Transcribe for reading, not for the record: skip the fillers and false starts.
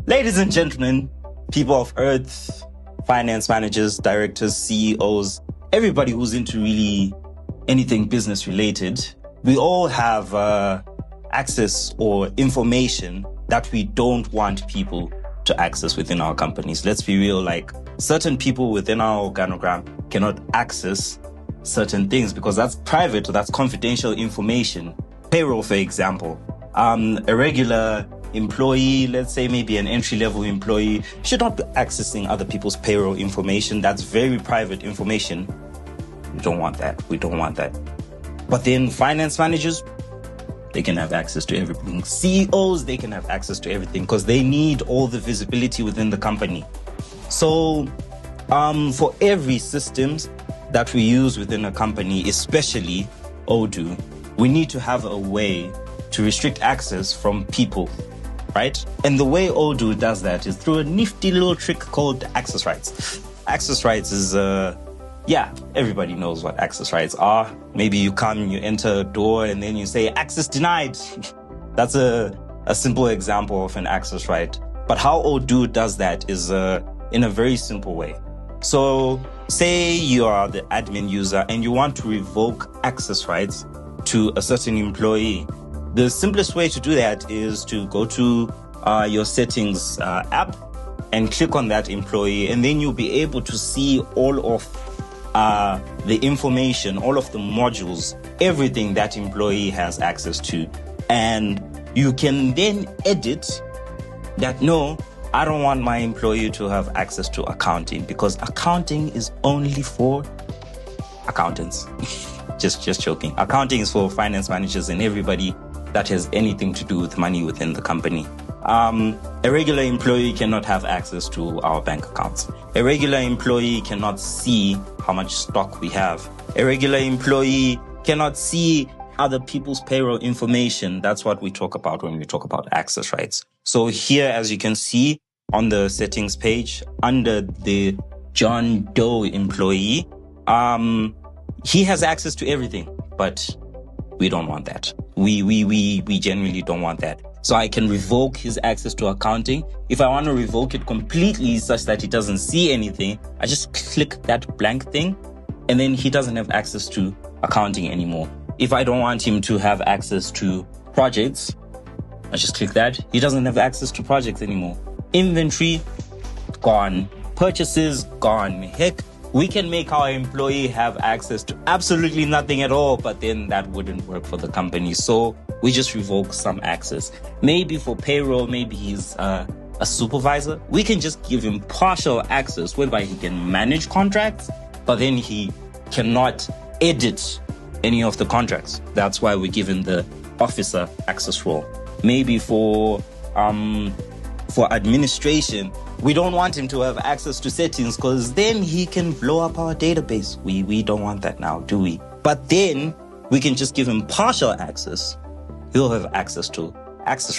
Ladies and gentlemen, people of Earth, finance managers, directors, CEOs, everybody who's into really anything business related, we all have access or information that we don't want people to access within our companies. Let's be real, like certain people within our organogram cannot access certain things because that's private, that's confidential information. Payroll, for example, a regular employee, let's say maybe an entry-level employee, should not be accessing other people's payroll information. That's very private information. We don't want that. We don't want that. But then finance managers, they can have access to everything. CEOs, they can have access to everything because they need all the visibility within the company. So for every systems that we use within a company, especially Odoo, we need to have a way to restrict access from people, right? And the way Odoo does that is through a nifty little trick called access rights. Access rights is, everybody knows what access rights are. Maybe you come, you enter a door, and then you say, access denied. That's a simple example of an access right. But how Odoo does that is in a very simple way. So say you are the admin user and you want to revoke access rights to a certain employee. The simplest way to do that is to go to your settings app and click on that employee, and then you'll be able to see all of the information, all of the modules, everything that employee has access to. And you can then edit that, no, I don't want my employee to have access to accounting because accounting is only for accountants. just joking. Accounting is for finance managers and everybody that has anything to do with money within the company. A regular employee cannot have access to our bank accounts. A regular employee cannot see how much stock we have. A regular employee cannot see other people's payroll information. That's what we talk about when we talk about access rights. So here, as you can see on the settings page, under the John Doe employee, he has access to everything, but we don't want that. We genuinely don't want that. So I can revoke his access to accounting. If I want to revoke it completely such that he doesn't see anything, I just click that blank thing and then he doesn't have access to accounting anymore. If I don't want him to have access to projects, I just click that. He doesn't have access to projects anymore. Inventory, gone. Purchases, gone. Heck, we can make our employee have access to absolutely nothing at all, but then that wouldn't work for the company. So we just revoke some access. Maybe for payroll, maybe he's a supervisor. We can just give him partial access whereby he can manage contracts, but then he cannot edit any of the contracts. That's why we give him the officer access role. Maybe for administration, we don't want him to have access to settings because then he can blow up our database. We don't want that now, do we? But then we can just give him partial access. He'll have access to access rights.